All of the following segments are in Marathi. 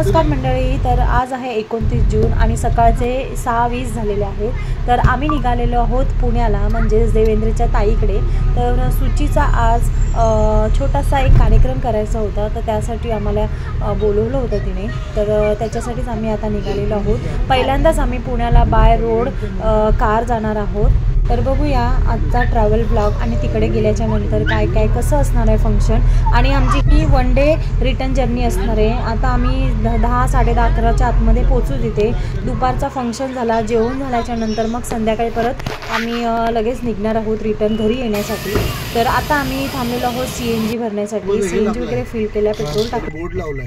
नमस्कार मंडळी, तर आज आहे 29 जून आणि सकाळचे 6:20 झालेले आहेत. तर आम्ही निघालेलो आहोत पुण्याला, म्हणजेच देवेंद्रच्या ताईकडे. तर सुचीचा आज छोटासा एक कार्यक्रम करायचा होता, तर त्यासाठी आम्हाला बोलवलं होतं तिने. तर त्याच्यासाठीच आम्ही आता निघालेलो आहोत. पहिल्यांदाच आम्ही पुण्याला बाय रोड कार जाणार आहोत. तर बघूया आजचा ट्रॅव्हल ब्लॉग आणि तिकडे गेल्याच्या नंतर काय काय कसं असणार आहे फंक्शन. आणि आमची ही वन डे रिटर्न जर्नी असणार आहे. आता आम्ही 10 साडे 11च्या आतमध्ये पोचू तिथे. दुपारचा फंक्शन झाला, जेवण झाल्याच्या नंतर मग संध्याकाळी परत आम्ही लगेच निघणार आहोत रिटर्न घरी येण्यासाठी. तर आता आम्ही थांबलेलो आहोत CNG भरण्यासाठी. CNG वगैरे फिल केल्या, पेट्रोल टाकलं. बोर्ड लावलाय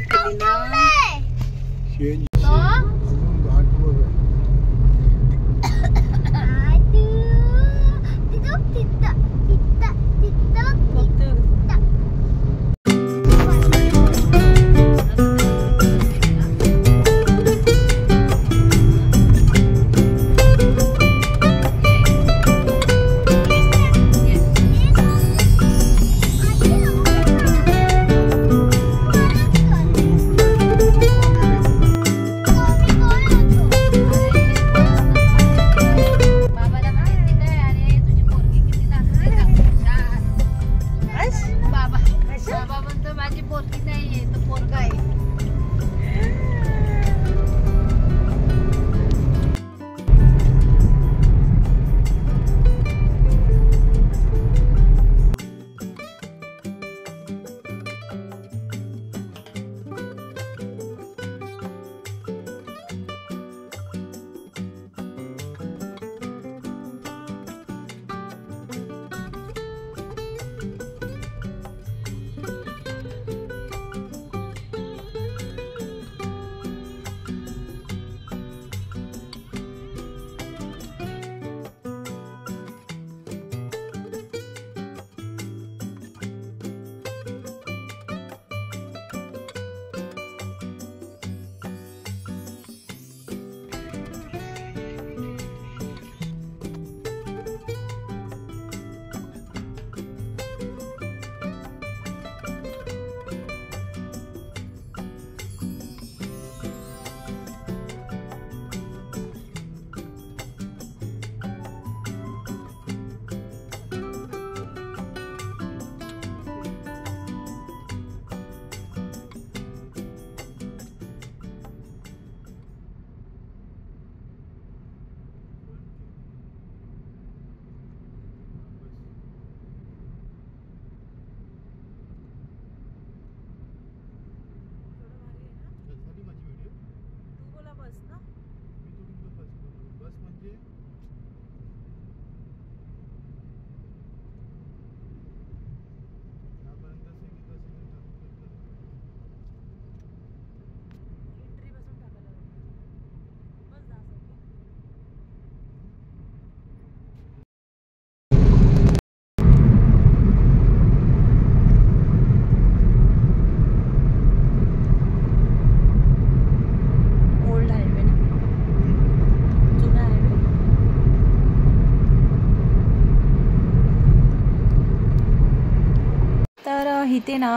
इथे ना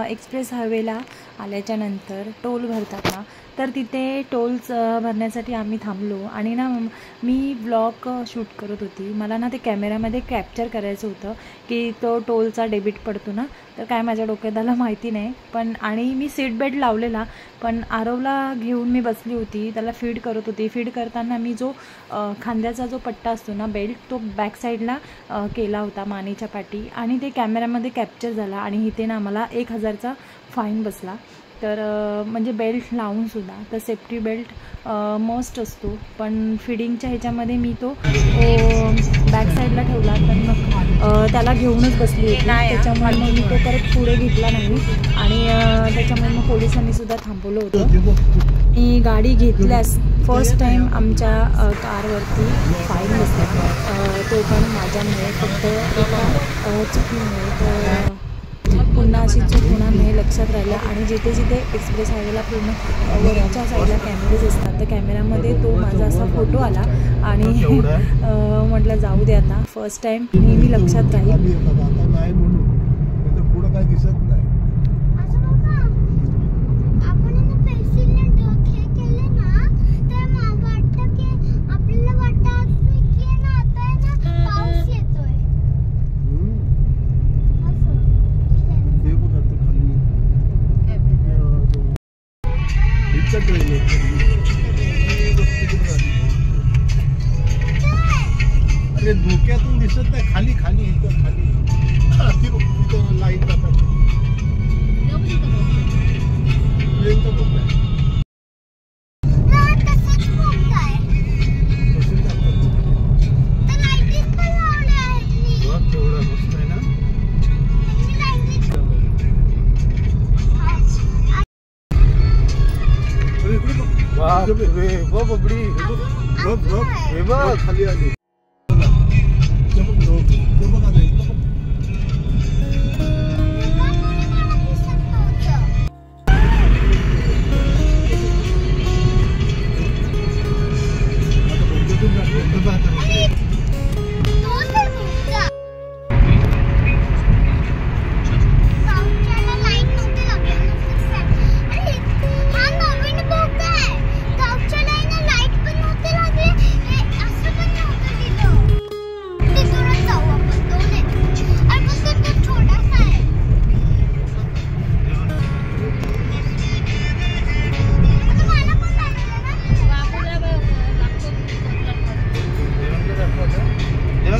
एक्सप्रेस हायवेला आल्याच्या नंतर टोल भरतात ना, तर तिथे टोल्स भरण्यासाठी आम्ही थांबलो. आणि ना मी ब्लॉग शूट करत होती. मला ना ते कॅमेऱ्यामध्ये कॅप्चर करायचं होतं की तो टोलचा डेबिट पडतो ना, तर काय माझ्या डोक्यात आलं माहिती नाही. पण आणि मी सीट बेल्ट लावलेला, पण आरवला घेऊन मी बसली होती, त्याला फीड करत होती. फीड करताना मी जो खांद्याचा जो पट्टा असतो ना बेल्ट, तो बॅक साईडला केला होता मानेच्या पाठी, आणि ते कॅमेऱ्यामध्ये कॅप्चर झाला. आणि इथे ना मला 1000चा फाईन बसला. तर म्हणजे बेल्ट लावूनसुद्धा, तर सेफ्टी बेल्ट मस्ट असतो. पण फिडिंगच्या ह्याच्यामध्ये मी तो बॅक साईडला ठेवला, तर मग त्याला घेऊनच बसली होती. त्याच्यामुळे मग मी तो परत पुढे घेतला नाही. आणि त्याच्यामुळे मग पोलिसांनीसुद्धा थांबवलं होतं. मी गाडी घेतल्यास फर्स्ट टाईम आमच्या कारवरती फाईन बसला, तो पण माझ्यामुळे, फक्त एका चुकीमुळे. तर पुन्हा अशी चूक होणार नाही लक्षात राहिलं. आणि जिथे जिथे एक्सप्रेस हायवेला पूर्ण वरच्या साईडला कॅमेरेज असतात, तर कॅमेऱ्यामध्ये तो माझा असा फोटो आला. आणि म्हटलं जाऊ दे, आता फर्स्ट टाईम नेहमी लक्षात राहील. पुढं काय दिसत नाही. अरे धोक्यातून दिसत नाही, खाली खाली इथं खाली लाईट जातात. खाली आली.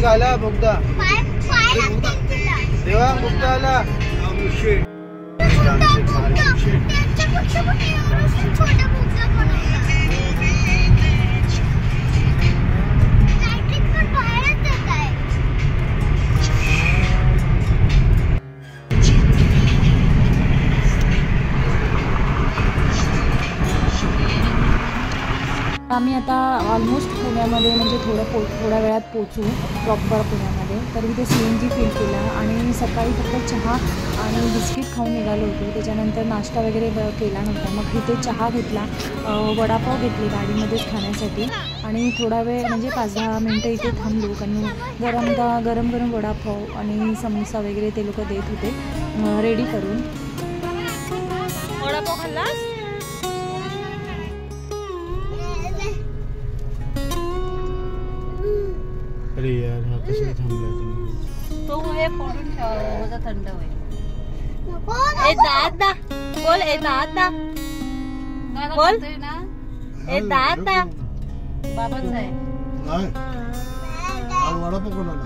आला बोगदा देवा बोगदा आला. आम्ही आता ऑलमोस्ट पुण्यामध्ये म्हणजे थोड्या वेळात पोचू प्रॉपर पुण्यामध्ये. तर इथे CNG फिल केला आणि सकाळी फक्त चहा आणि बिस्किट खाऊन निघालो होतो. त्याच्यानंतर नाश्ता वगैरे केला नव्हता. मग इथे चहा घेतला, वडापाव घेतले गाडीमध्येच खाण्यासाठी आणि थोडा वेळ म्हणजे 5-10 मिनटं इथे थांबलो. कारण गरम गरम वडापाव आणि समोसा वगैरे ते लोक देत होते रेडी करून. वडापाव खाल्लास? अरे यार हा कशाला थांबला तुम्ही? तो हे फोडून ठेवा, माझा थंड होईल. ए दादा बोल, ए दादा बोल ना, ए दादा बाबाच आहे. नाही वडापाव कोणाला?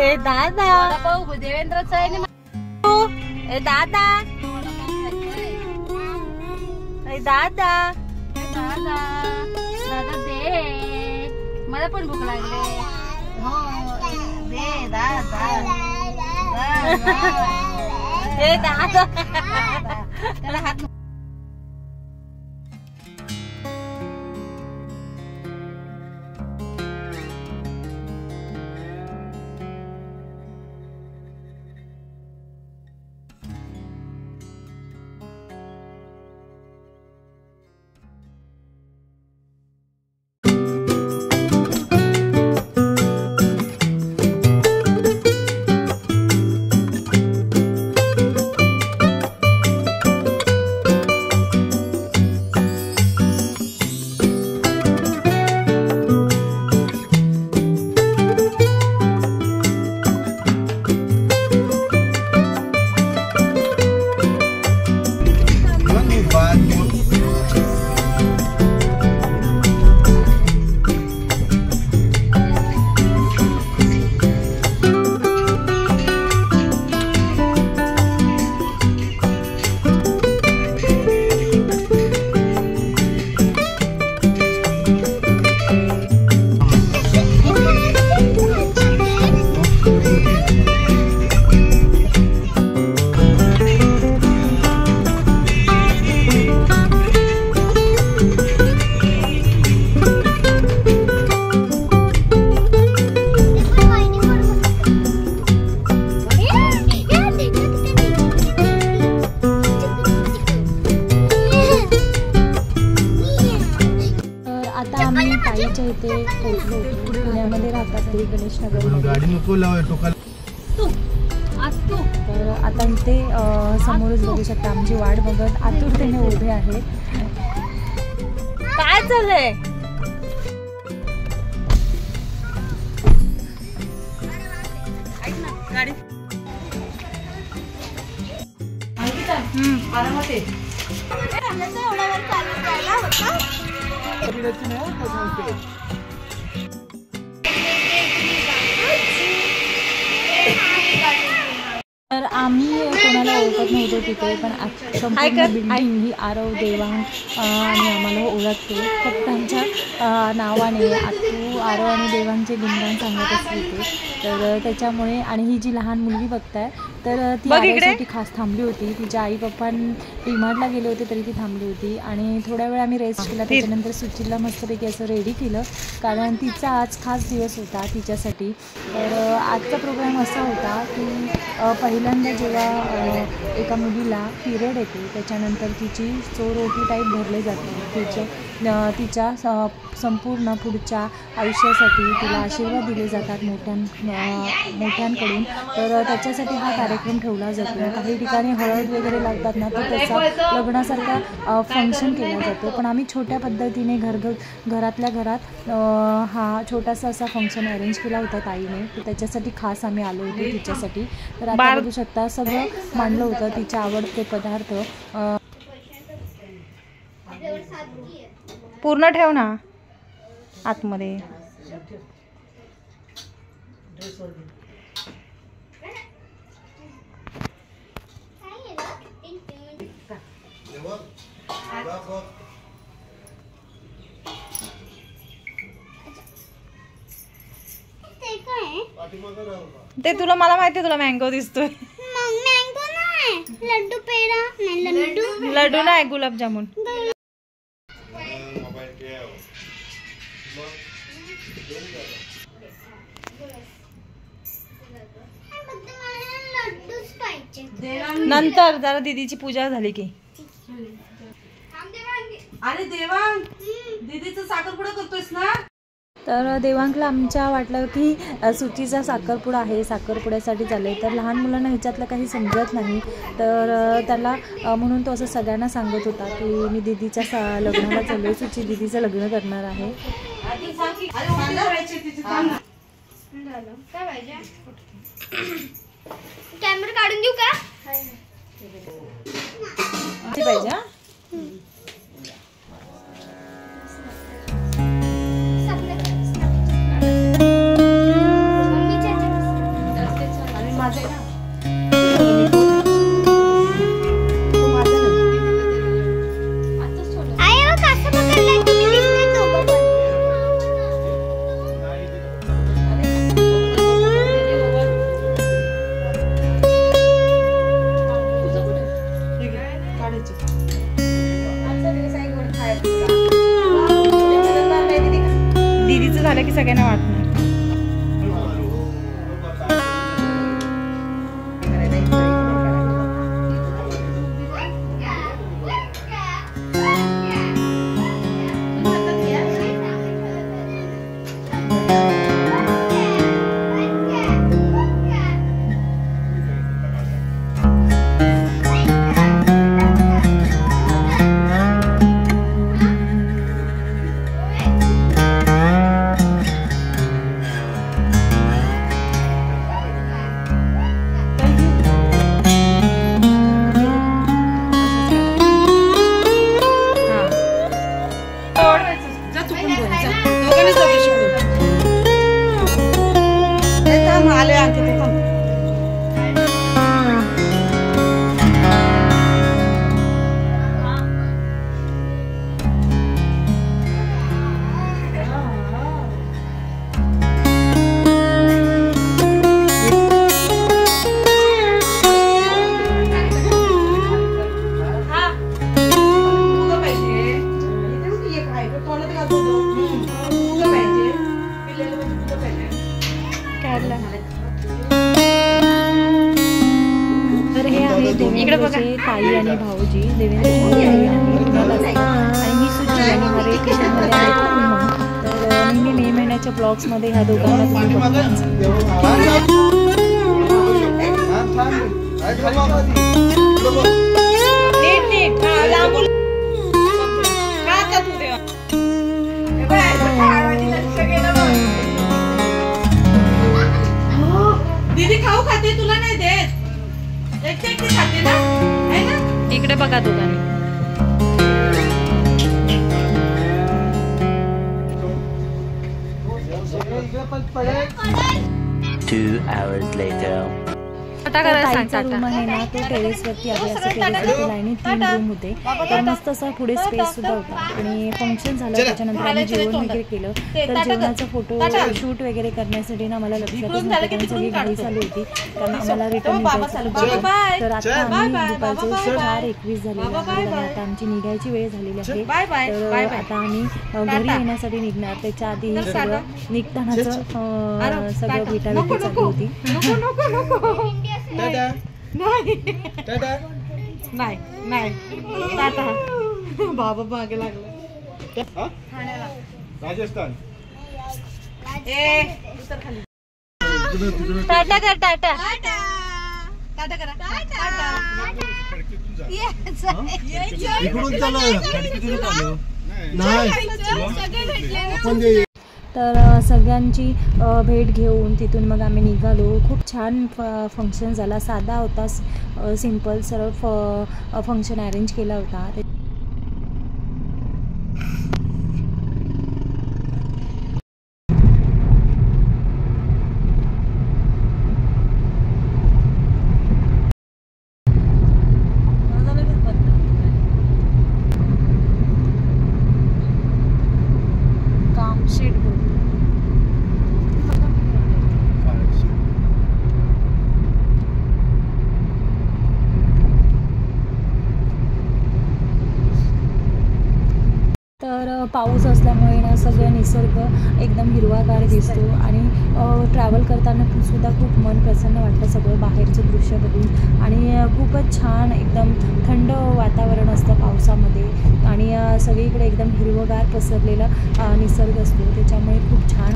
ए दादा वडापाव देवेंद्रचा आहे ना. ए दादा, ए दादा, दादा दादा दे, मला पण भूक लागली. हो दे दादा. ए दादा त्याला हात इथे पोहोचलो. पुण्यामध्ये राहतात ते गणेश नगर. गाडी नको लावाय टोकाला. तर आता इथे समोरच बघू शकता आमची वाट बघत आतुरतेने उभे आहेत. काय चाललंय? गाडी आरामात तर आम्ही कोणाला ओळखत नव्हतो तिथे, पण संपूर्ण बिल्डिंग ही आरव देवांग आणि आम्हाला ओळखते. फक्त त्यांच्या नावाने आतू आरव आणि देवांगचे गुणगान सांगत असते तर त्याच्यामुळे. आणि ही जी लहान मुलगी बघताय तर ती आरवसाठी खास थांबली होती. तिच्या आई पप्पा डीमार्टला गेले होते तरी ती थांबली होती. आणि थोड्या वेळ आम्ही रेस्ट केला. त्याच्यानंतर सुचिला मस्तपैकी असं रेडी केलं, कारण तिचा आज खास दिवस होता तिच्यासाठी. तर आजचा प्रोग्राम असा होता की पहिल्यांदा जेव्हा एका मुलीला पिरियड येते त्याच्यानंतर तिची चोरोटी टाईप भरले जाते. तिच्या संपूर्ण पुढच्या आयुष्यासाठी तिला आशीर्वाद दिले जातात मोठ्यांकडून. तर त्याच्यासाठी हा कार्यक्रम ठेवला जातो. काही ठिकाणी हळद वगैरे लागतात ना, तर त्याचा लग्नासारखा फंक्शन केला जातो. पण आम्ही छोट्या पद्धतीने घरातल्या घरात हा छोटासा असा फंक्शन अरेंज केला होता ताईने. तर त्याच्यासाठी खास आम्ही आलो होतो तिच्यासाठी. तर आता बघू शकता सगळं मांडलं होतं, तिचे आवडते पदार्थ. पूर्ण ठेव ना आतमध्ये. ते तुला मला माहिती, तुला मँगो दिसतोय. मँगो नाही, लड्डू पेढा नाही. लड्डू नाही, गुलाबजामुन. नंतर जरा दीदीची पूजा झाली की. अरे देवांग, दीदीचं साखरपुडा करतोयस ना? तर देवांगला आमच्या वाटलं की सुचीचा साखरपुडा आहे, साखरपुड्यासाठी चालले. तर लहान मुलांना ह्याच्यातलं काही समजत नाही, तर त्याला म्हणून तो असं सगळ्यांना सांगत होता की मी दीदीच्या लग्नाला चालले, सुची दीदीचं लग्न करणार आहे. कॅमेरा काढून देऊ का? पाहिजे. दीदीचं झालं की सगळ्यांना वाटणार. तर हे आहे देवेंद्रचे ताई आणि भाऊजी, देवेंद्रची ताई आणि ही सुची आणि हरे कृष्णमध्ये आहेत. तर नेहमी मे महिन्याच्या ब्लॉग्समध्ये ह्या दोघांना दीदी खाऊ खाते, तुला नाही देत. एकटी खाते ना, है ना? इकडे बघा दोघांनी. 2 hours later. ताईचा रूम आहे ना तो टेरेसवरती आहे. असं टेरेसवरती लाईनी 3 रूम होते. तर मस्त असा पुढे स्पेस सुद्धा होता. आणि फंक्शन झालं त्याच्यानंतर आम्ही जेवण वगैरे केलं. तर जेवणाचा फोटो शूट वगैरे करण्यासाठी ना मला लक्षातच नव्हतं कारण सगळी घाई चालू होती कारण आम्हाला रिटर्न निघायचं होतं. तर आता आम्ही दुपारचे 4:21 झालेले आहे आणि आता आमची निघायची वेळ झालेली आहे. तर आता आम्ही घरी येण्यासाठी निघणार. त्याच्या आधी हे सगळं निघतानाचं सगळं भेटाभेटी चालू होती. बाबा मागे लागला. राजस्थान टाटा कर टाटा टाटा करा इकडून चला नाही आपण जे तर सगळ्यांची भेट घेऊन तिथून मग आम्ही निघालो. खूप छान फंक्शन झाला. साधा होता, सिंपल सरळ फंक्शन अरेंज केला होता. पाऊस असल्यामुळे ना सगळं निसर्ग एकदम हिरवागार दिसतो आणि ट्रॅव्हल करताना सुद्धा खूप मन प्रसन्न वाटतं सगळं बाहेरचं दृश्य बघून. आणि खूपच छान एकदम थंड वातावरण असतं पावसामध्ये आणि सगळीकडे एकदम हिरवगार पसरलेला निसर्ग असतो त्याच्यामुळे खूप छान.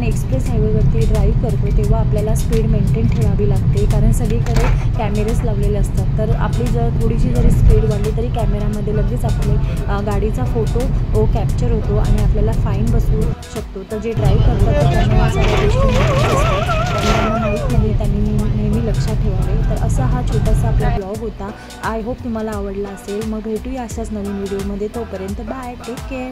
एक्सप्रेस हायवेवरती ड्राईव्ह करतो तेव्हा आपल्याला स्पीड मेंटेन ठेवावी लागते कारण सगळीकडे कॅमेरेस लावलेले असतात. तर आपली जर थोडीशी जरी स्पीड वाढली तरी कॅमेरामध्ये लगेच आपले गाडीचा फोटो कॅप्चर होतो आणि आपल्याला फाईन बसवू शकतो. तर जे ड्राईव्ह करतात त्यांना सगळ्या गोष्टी माहीत नाही, त्यांनी नेहमी लक्षात ठेवावे. तर असा हा छोटासा आपला ब्लॉग होता. आय होप तुम्हाला आवडला असेल. मग भेटूया अशाच नवीन व्हिडिओमध्ये. तोपर्यंत बाय, टेक केअर.